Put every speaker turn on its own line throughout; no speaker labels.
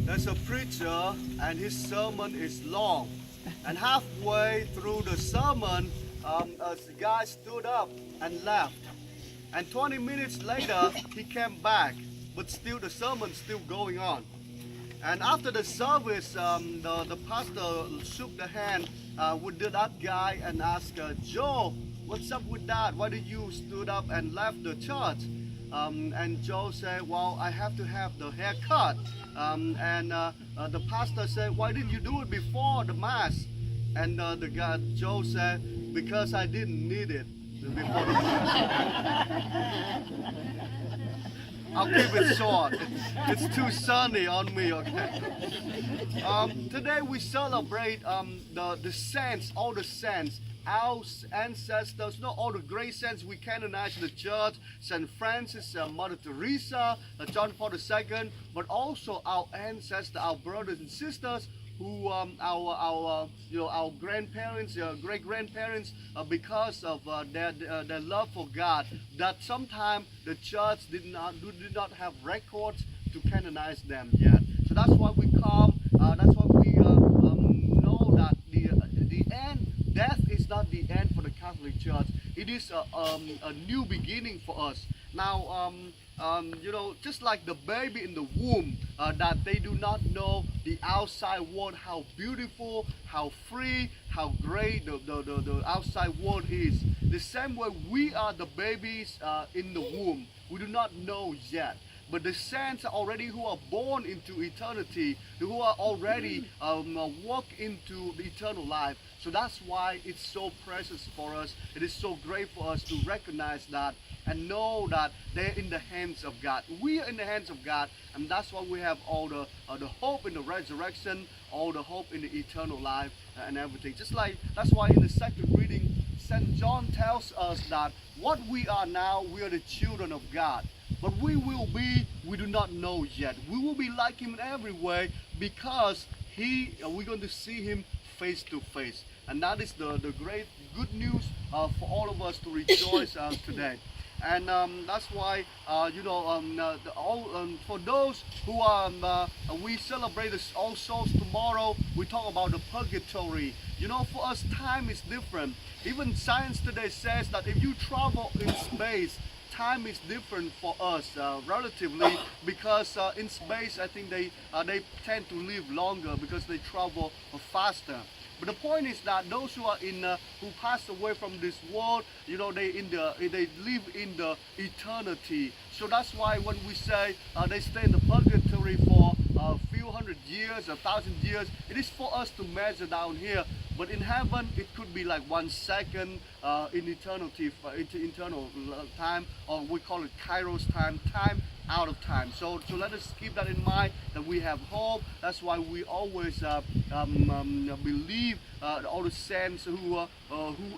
There's a preacher and his sermon is long. And halfway through the sermon, a guy stood up and left. And 20 minutes later, he came back, but still the sermon's still going on. And after the service, the pastor shook the hand with that guy and asked, Joe, what's up with that? Why did you stood up and left the church? And Joe said, well, I have to have the haircut. The pastor said, why didn't you do it before the mass? And the guy, Joe said, because I didn't need it before the mass. I'll keep it short. It's too sunny on me, okay? Today we celebrate the saints, all the saints, our ancestors, not all the great saints we canonize in the church, St. Francis, Mother Teresa, John Paul II, but also our ancestors, our brothers and sisters, who our grandparents, great grandparents, because of their love for God, that sometimes the church did not have records to canonize them yet. So that's why we come. That's why we know that the end, death is not the end for the Catholic Church. It is a new beginning for us. Now, just like the baby in the womb, that they do not know the outside world, how beautiful, how free, how great the outside world is. The same way we are the babies in the womb. We do not know yet. But the saints already who are born into eternity, who are already walk into the eternal life. So that's why it's so precious for us. It is so great for us to recognize that and know that they're in the hands of God. We are in the hands of God, and that's why we have all the hope in the resurrection, all the hope in the eternal life and everything. Just like, that's why in the second reading, St. John tells us that what we are now, we are the children of God. But we will be, we do not know yet. We will be like him in every way because we're going to see him face to face. And that is the great good news for all of us to rejoice today. And that's why, for those who are, we celebrate All Souls tomorrow, we talk about the purgatory. You know, for us, time is different. Even science today says that if you travel in space, time is different for us relatively, because in space I think they tend to live longer because they travel faster. But the point is that those who are who pass away from this world, they live in the eternity. So that's why when we say they stay in the purgatory for a few hundred years, 1,000 years, it is for us to measure down here. But in heaven, it could be like 1 second in eternity, eternal time, or we call it Kairos time, time out of time. So let us keep that in mind, that we have hope. That's why we always believe all the saints who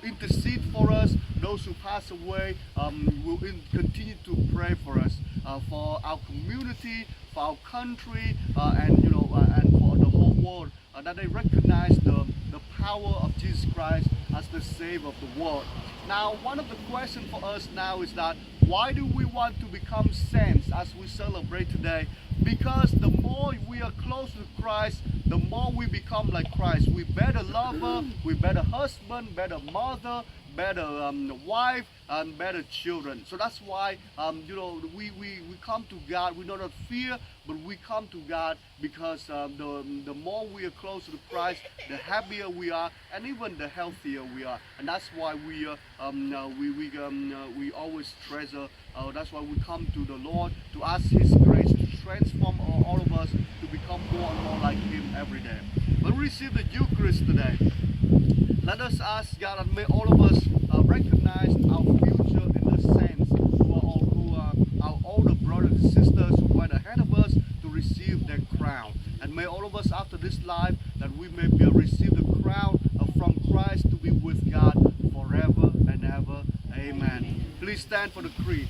intercede for us, those who pass away, will continue to pray for us, for our community, for our country, and for the whole world, that they recognize the power of Jesus Christ as the Savior of the world. Now, one of the questions for us now is that why do we want to become saints as we celebrate today? Because the more we are close to Christ, the more we become like Christ. We better lover, we better husband, better mother, better wife, and better children. So that's why we come to God. We do not fear, but we come to God because the more we are close to Christ, the happier we are, and even the healthier we are. And that's why we always treasure. That's why we come to the Lord to ask His grace to transform all of us to become more and more like Him every day. When we receive the Eucharist today, let us ask God that may all of us recognize our future in the saints who are our older brothers and sisters who went ahead of us to receive their crown. And may all of us after this life that we may receive the crown from Christ to be with God forever and ever. Amen. Please stand for the creed.